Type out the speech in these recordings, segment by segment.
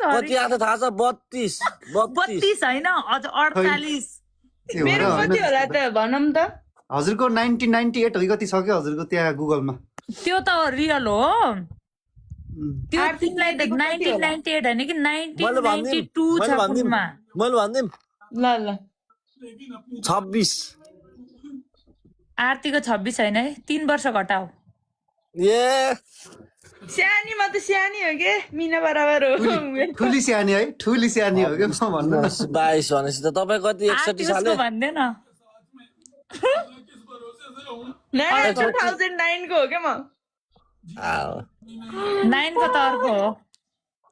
कति आएको थाहा छ 32 32 हैन अझ 48 मेरो कति होला त भनौँ त हजुरको 1998 हो कति छ के हजुरको त्यहाँ गुगलमा त्यो त रियल हो त्यो तिमीलाई 1998 हैन कि 1992 छ फोनमा मैले भन्दिम ल ल 26 आरतीको 26 हैन है 3 वर्ष घटाऊ ए सानीमा त सानी हो के मिना बराबर हो ठुली स्यानी है ठुली स्यानी हो के म भन्नु 22 भनेपछि त तपाईँ कति 61 साले आरतीको भन्दैन 2009 को हो के म 9 को त अर्को हो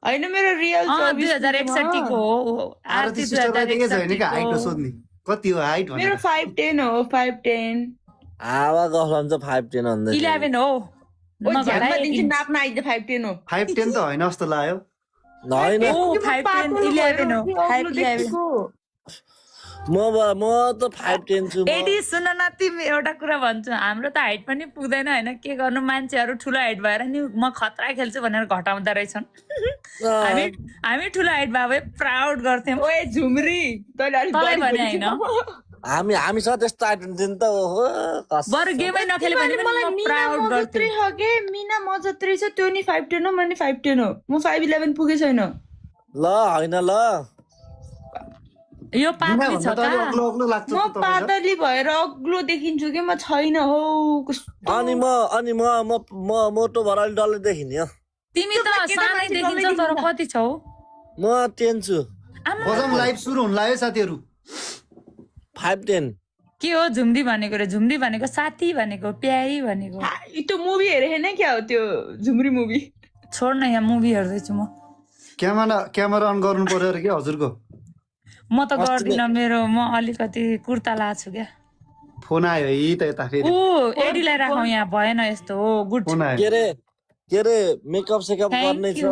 हैन मेरो रियल 2061 को हो आरती सिस्टरलाई के छैन 2061 कि हाइट सोध्ने कति हो हाइट मेरो भनेर 5'10" हो 5'10". आवा गफलाम चाहिँ 5'10" भन्दै 11 हो ओ झ्याम्मा दिन्छु नाप्न आइज 5'10" हो 5'10" त होइन जस्तो लाग्यो होइन ओ 5'10" 11 हो 5'11" म त 5'10" छु एडी सुन न तिमी एउटा कुरा भन्छु हाम्रो त हाइट पनि पुग्दैन हैन के गर्नु मान्छेहरू ठुलो हाइट भएर नि म खतरा खेल्छु भनेर घटाउँदा रहेछन् हामी ठुलो हाइट भए प्राउड गर्थ्यौं ओए झुमरी तैले अलि तँलाई बढी भने हैन हामीसँग त्यस्तो हाइट हुन्थ्यो नि त ओहो बरु गेमै नखेले भने पनि मलाई म मिना प्राउड म गर्थेँ जत्रै हो के मिना म जत्रै छ त्यो नि 5'10" हो म नि 5'10" हो म 5'11" पुगे छैन ल हैन ल यो पातली छ भन्दा त अलि का अग्लो अग्लो लाग्छ म त तपाईलाई पातली भएर अग्लो देखिन्छु कि म छैन हो कस्तो अनि म मोटो भएर अलि डल्लै देखिने हो तिमी त सानै देखिन्छ तर कति छौ म 10 छु बजाउँ लाइभ सुरु हुन लाग्यो साथीहरु 5'10" के हो झुम्दी भनेको रे झुम्दी भनेको साथी भनेको प्यारी भनेको त्यो मुभी हेरे हैन क्या हो त्यो झुमरी मुभी छोड न यहाँ मुभी हेर्दैछु म क्यामेरा अन गर्नु पर्यो अरे के हजुरको म त गर्दिन मेरो म अलिकति कुर्ता लाछु क्या फोन आयो है त यता फेरि एडीलाई राखौँ यहाँ भएन यस्तो हो गुड फोन आयो के रे मेकअप सेकअप Thank गर्ने you. छ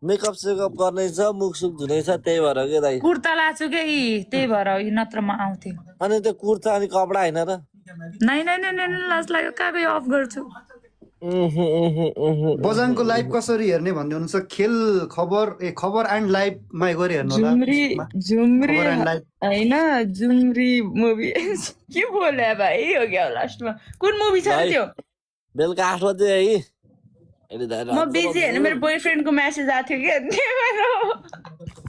मेकअप सेकअप गर्ने छ मुख सुख धुने छ त्यही भएर के दाइ कुर्ता लाछु के त्यही भएर हो, नत्र म आउँथे अनि त्यो कुर्ता अनि कपडा हैन र नै नै नै नै लाज लाग्यो कहाँको यो अफ गर्छु बजाङको लाइभ कसरी हेर्ने भन्दै हुनुहुन्छ खेल खबर एन्ड लाइभमा गरी हेर्नु होला झुमरी खबर एन्ड लाइभ हैन झुमरी मुभी के बोले भाइ हो क्या लास्टमा कुन मुभी छ र त्यो बेलुका 8 बजे है म बिजी हैन मेरो बोयफ्रेन्डको मेसेज आएको थियो कि त्यही भएर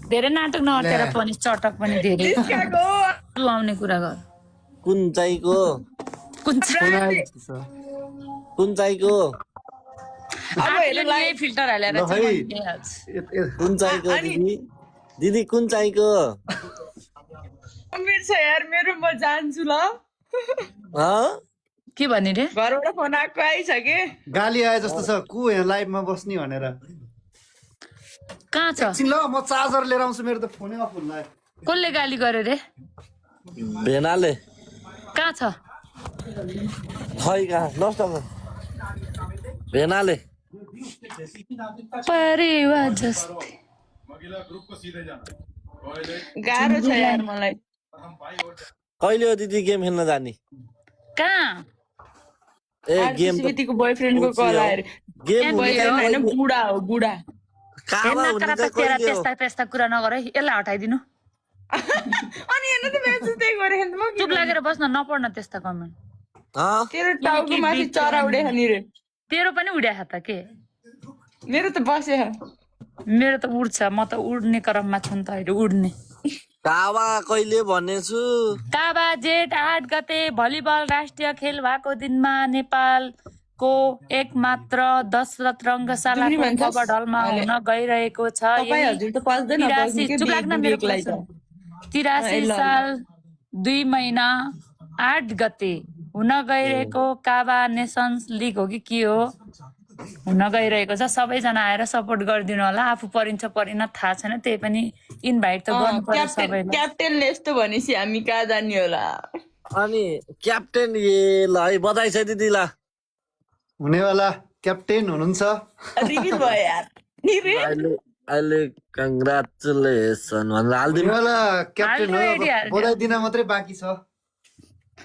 धेरै नाटक नअटेर पनि चटक पनि धेरै निस्काको लाउने कुरा गर कुन चाहिको कुन कुन चाहिको अब हेर्नु यही फिल्टर हालेर ल चाहिँ है। मैले दिइहाल्छु। कुन चाहिको दिदी कुन चाहिको मेरो छ यार मेरो म जान्छु ल के भन्ने रे घरबाट फोन आएको आइछ के गाली आए जस्तो छ को यहाँ लाइभमा बस्ने भनेर कहाँ छ एकछिन ल म चार्जर लिएर आउँछु मेरो त फोनै अफ हुन लाग्यो कसले गाली गर्यो रे भेनाले कहाँ छ खै कहाँ नष्ट भेनाले परिवार जस्तै गाह्रो छ यार मलाई कहिले हो दिदी गेम खेल्न जाने कहाँ ए गेम त आरसीबीको बोयफ्रेन्डको कल आएर गेम बोयफ्रेन्ड हैन बुढा हो बुढा कावा हुने हेर्न चाहिँ कहिले हो त्यस्ता त्यस्ता कुरा नगर है यसलाई हटाइदिनु अनि हेर्न त मेसेज त्यही गरे नि म चुप लागेर बस्न नपढ्न त्यस्ता कमेन्ट तेरो टाउको माथि चरा उडे नि रे तेरो पनि उड्या त के मेरो त बसे मेरो त उड्छ म त उड्ने क्रममा छु नि त अहिले उड्ने कावा कहिले भनेछु काबा जेठ 8 गते भलिबल राष्ट्रिय खेल भएको दिनमा नेपालको एकमात्र दशरथ रङ्गशालाको कबड हलमा हुन गइरहेको छ तपाई हजुर त पस्दैन बस्नु के चुप लाग्न मेरो question। 83 साल 2 महिना 8 गते हुन गइरहेको काबा नेसन्स लिग हो कि के हो हुन गइरहेको छ सबैजना आएर सपोर्ट गरिदिनु होला आफू परिन्छ परिन थाहा छैन त्यही पनि इन्भाइट त गर्नु पर्यो सबैलाई क्याप्टेनले यस्तो भनेपछि हामी कहाँ जाने होला अनि क्याप्टेन ए ल है बधाई छ दिदी ल हुनेवाला क्याप्टेन हुनुहुन्छ रिभिल भयो यार अहिले कङ्ग्रेचुलेसन भनेर हालिदिनु हुनेवाला क्याप्टेन हो अब बधाई दिन मात्रै बाँकी छ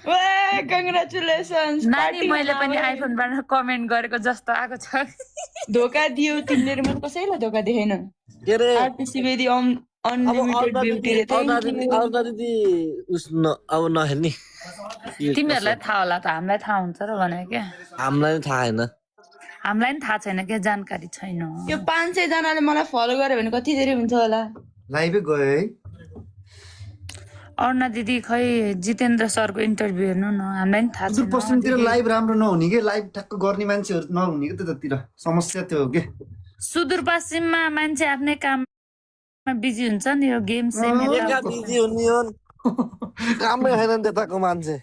वे कङ्ग्रेचुलेसन्स नानी मैले पनि आइफोनबाट कमेन्ट गरेको जस्तो आएको छ धोका दियो तिमीले मैले कसैलाई धोका देखेन के रे आरटीसी बेदी अब अनलिमिटेड ब्युटी रे अर्ना दिदी उस अब नहेर्ने तिमीहरूलाई थाहा होला त हामीलाई थाहा हुन्छ र भने क्या हामीलाई थाहा छैन हामीलाई नि थाहा छैन क्या जानकारी छैन यो 500 जनाले मलाई फलो गर्यो भने कति धेरै हुन्छ होला लाइभै गयो है अर्ना दिदी खै जितेन्द्र सरको इन्टरभ्यू हेर्नु न हामीलाई नि थाहा छैन सुदूरपश्चिमतिर लाइभ राम्रो नहुने के लाइभ ठ्याक्क गर्ने मान्छेहरू नहुने के त्यतातिर समस्या त्यो हो के सुदूरपश्चिममा मान्छे आफ्नै काममा बिजी हुन्छ नि यो गेम सेम एका बिजी हुने हो कामै छैन त्यताको मान्छे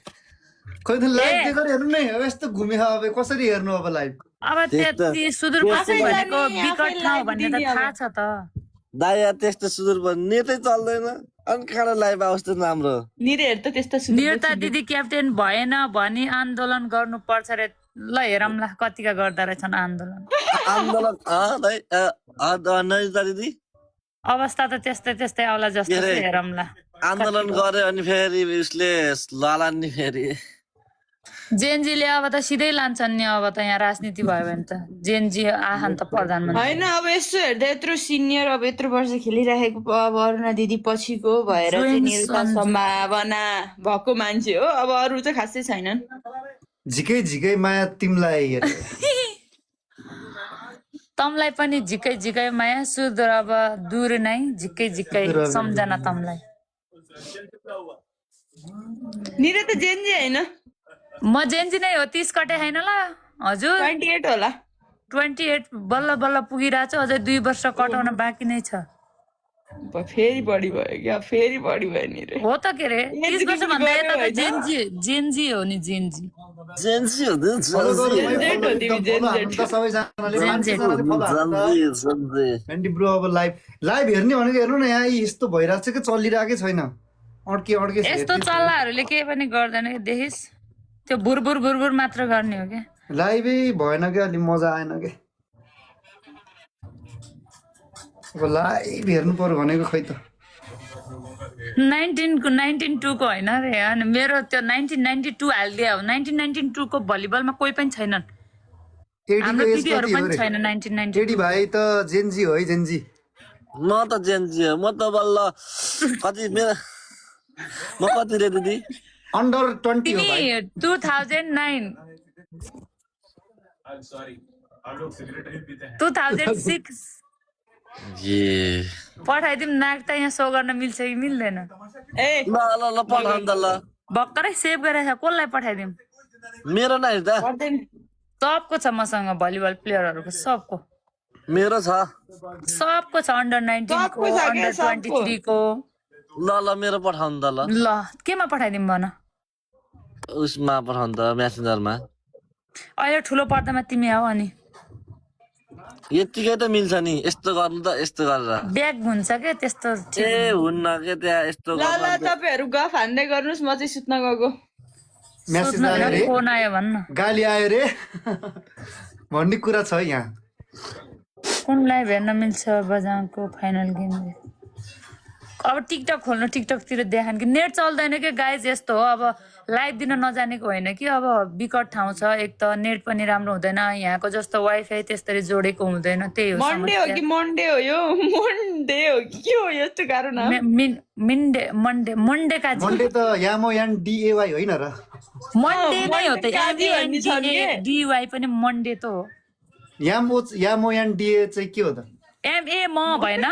खोइ त लाइभ के गरी हेर्नु नै हो यस्तो घुमे अब कसरी हेर्नु अब लाइभ अब त्यति सुदूरपश्चिम भनेको विकट ठाउँ भन्ने त थाहा छ त दाइ यार त्यस्तो सुदूर नेटै चल्दैन अनि कहाँ लाइभ आओस् त राम्रो निरेहरू त त्यस्तो निरता दिदी क्याप्टेन भएन भनी आन्दोलन गर्नुपर्छ रे ल हेरौँला कतिका गर्दा रहेछन् आन्दोलन आन्दोलन नजिता दिदी अवस्था त त्यस्तै त्यस्तै आउला जस्तो के रे? चाहिँ हेरौँला आन्दोलन गर्यो अनि फेरि उसले ललान् नि फेरि जेनजीले अब त सिधै लान्छन् नि अब त यहाँ राजनीति भयो भने त जेनजी आहान त प्रधानमन्त्री होइन अब यस्तो हेर्दा यत्रो सिनियर अब यत्रो वर्ष खेलिराखेको अब अरुणा दिदी पछिको भएर चाहिँ निरुता सम्भावना भएको मान्छे हो अब अरू चाहिँ खासै छैनन् झिकै झिकै माया तिमीलाई हेरे तमलाई पनि झिकै झिकै माया सुदूर अब दूर नै झिकै झिकै सम्झना तमलाई निरे त जेन्जी होइन म जेनजी नै हो 30 कटे होइन ल हजुर 28 होला 28 बल्ल बल्ल पुगिरहेको छ अझै 2 वर्ष कटाउन बाँकी नै छ फेरि बढी भयो क्या फेरि बढी भयो निरे हो त के रे 30 वर्ष भन्दा यता त जेनजी हो नि जेनजी जेन्सी हो भेन्डी ब्रो अब लाइभ हेर्ने भनेको हेर्नु न यहाँ यस्तो भइरहेको छ कि चलिरहेकै छैन अड्के यस्तो चल्लाहरूले केही पनि गर्दैन कि देखिस् त्यो बुरबुर बुरबुर मात्र गर्ने हो क्या लाइभै भएन क्या अलि मजा आएन के अब लाइभ हेर्नु पर्यो भनेको खै त 1992 को होइन रे अनि मेरो त्यो 1992 हालिदियो 1992 को भलिबलमा कोही पनि छैनन् हाम्रो दिदीहरू पनि छैन 1992 एडी भाइ त जेन्जी हो है जेन्जी म त जेन्जी हो म त बल्ल कति मेरो म कति रे दिदी अन्डर 20 हो तिमी भाइ 2009 2006 ए पठाइदिउँ नाक त यहाँ सो गर्न मिल्छ कि मिल्दैन ए ल ल ल पठाउनु त ल भर्खरै सेभ गरेर कसलाई पठाइदिउँ मेरो नै त पर्दैन सबको छ मसँग भलिबल प्लेयरहरूको सबको मेरो छ सबको छ अन्डर 19 को सबको छ के, अन्डर सबको। 23 को ल मेरो पठाउनु त ल ल केमा पठाइदिउँ भन उसमा पठाउनु त मेसेन्जरमा अहिले ठुलो पर्दामा तिमी आऊ अनि यतिकै त मिल्छ नि यस्तो गर्नु त यस्तो गरेर ब्याग हुन्छ क्या त्यस्तो ए हुन्न के त्यहाँ यस्तो ल ल तपाईहरु गफ हान्दै गर्नुस् म चाहिँ सुत्न गएको मेसेज आयो रे फोन आयो भन्न गाली आयो रे भन्ने कुरा छ यहाँ कुन लाइभ हेर्न मिल्छ बजाङको फाइनल गेम अब टिकटक खोल्नु टिकटकतिर देखान कि नेट चल्दैन कि गाइज यस्तो हो अब लाइभ दिन नजानेको होइन कि अब विकट ठाउँ छ एक त नेट पनि राम्रो हुँदैन यहाँको जस्तो वाइफाई त्यसरी जोडेको हुँदैन त्यही हो मन्डे हो कि मन्डे हो यो मन्डे हो कि के हो यस्तो कारण मन्डे का मन्डे त यामो यान डिएवाई होइन र मन्डे नै हो त काजी भन्ने छ नि के? डिवाई पनि मन्डे त हो यामो यान डिए चाहिँ के हो त एमए म भएन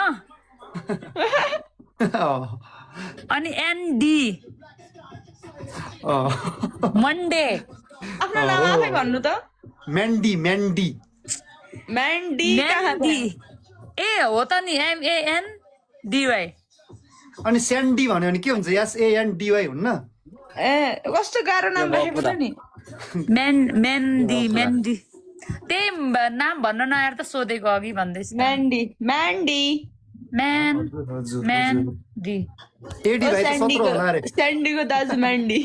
अनि एनडी मन्डे आफ्नो नाम आफै भन्नु त म्यान्डी म्यान्डी कहाँ म्यान्डी ए हो त नि एमएएन डिवाई अनि स्यान्डी भन्यो भने के हुन्छ एसएएन डिवाई हुन्न ए कस्तो गाह्रो नाम राखेको छ नि मेन्डी त्यही नाम भन्न नआएर त सोधेको अघि भन्दैछु म्यान्डी म्यान्डी एडी भाइ त 17 होला रे स्यान्डीको दाजु म्यान्डी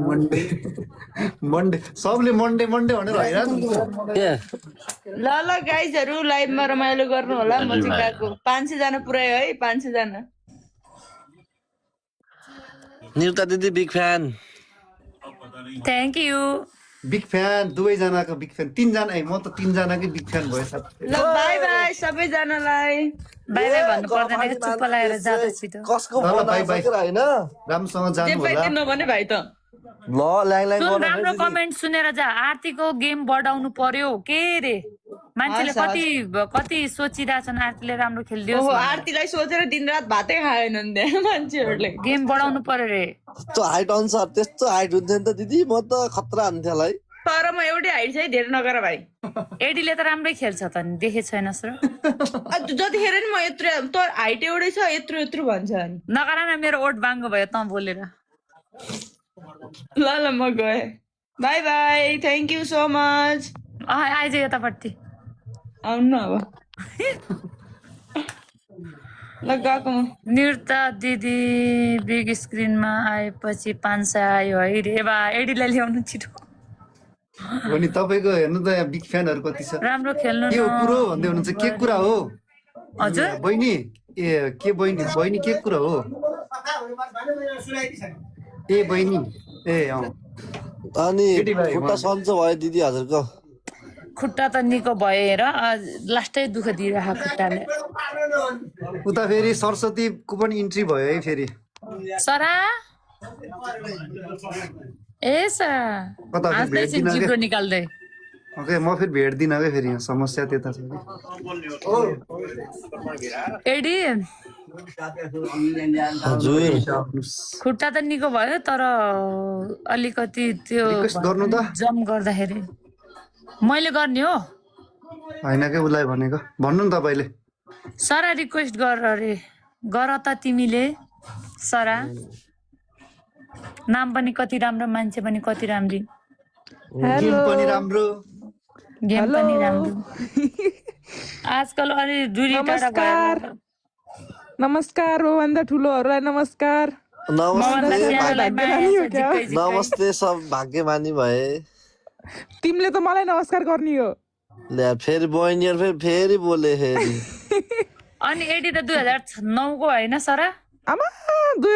मन्डे मन्डे सबले मन्डे मन्डे भनेर हैरान के ल गाइजहरु लाइभमा रमाइलो गर्नु होला म चाहिँ गएको 500 जना पुऱ्यायो है 500 जना निरुता दिदी big fan thank you big fan दुवैजनाको बिग फ्यान तीनजना म त तीनजनाकै बिग फ्यान भयो साथी ल बाई बाई सबैजनालाई बाई बाई भन्नु पर्दैन कि चुप्प लागेर जाँदा छिटो कसको ल, फोन बाई, आइसक्यो बाई। होइन राम्रोसँग जे जानु पाइते होला नभने भाइ त ल ल्याङ सुन गर्न राम्रो कमेन्ट सुनेर जा आरतीको गेम बढाउनु पर्यो के रे मान्छेले हस्, कति कति सोचिरहेछन् आरतीले राम्रो खेलिदियोस् ओहो भनेर। आरतीलाई सोचेर दिनरात भातै खाएनन् त्यहाँ मान्छेहरूले गेम बढाउनु पर्यो रे त्यस्तो हाइट अनुसार त्यस्तो हाइट हुन्थ्यो नि त दिदी म त खतरा हुन्थ्यो होला है तर म एउटै हाइट चाहिँ धेरै नगर भाइ एडीले त राम्रै खेल्छ त नि देखेको छैनस् र जतिखेर नि म यत्रो त हाइट एउटै छ यत्रो यत्रो भन्छ अनि नगर न मेरो ओट बाङ्गो भयो त बोलेर ल ल म गएँ by by thank you so much आइज यतापट्टि आउनु न अब ल गएको म नृत्य दिदी बिग स्क्रिनमा आएपछि 500 आयो है रे बा एडीलाई ल्याउनु छिटो हो नि तपाईँको हेर्नु त यहाँ बिग फ्यानहरू कति छ राम्रो खेल्नु के हो न कुरो भन्दै हुनुहुन्छ के कुरा हो हजुर बहिनी के बहिनी के कुरा हो ए बहिनी ए अँ अनि केटी भाइ, खुट्टा सन्चो भयो दिदी हजुरको खुट्टा त निको भयो हेर लास्टै दुःख दिइरहेको खुट्टाले उता फेरि सरस्वतीको पनि इन्ट्री भयो है फेरि सरा ए सरा कता फेरि हाँस्दै भेट्दिनँ जिब्रो के? निकाल्दै ओके म फेरि भेट्दिनँ क्या फेरि यहाँ समस्या त्यता छ कि एडी हजुर खुट्टा त निको भयो तर अलिकति त्यो रिक्वेस्ट गर्नु त जम्प गर्दाखेरि मैले गर्ने हो होइन क्या उसलाई भनेको भन्नु नि तपाईँले सरा रिक्वेस्ट गर अरे गर त तिमीले सरा नाम पनि कति राम्रो मान्छे पनि कति राम्री गेम पनि राम्रो गेम पनि राम्रो आजकल अलि दुरी टाढा भएर नमस्कार हो भन्दा ठुलोहरूलाई नमस्कार मभन्दा नमस्ते सानोलाई माया छ, झिक्कै झिक्कै। नमस्ते सब भाग्यमानी भए तिमीले त मलाई नमस्कार गर्ने हो ल्या फेरि बहिनीहरू फेरि बोले फेरि अनि एडी त 2009 को होइन सरा आमा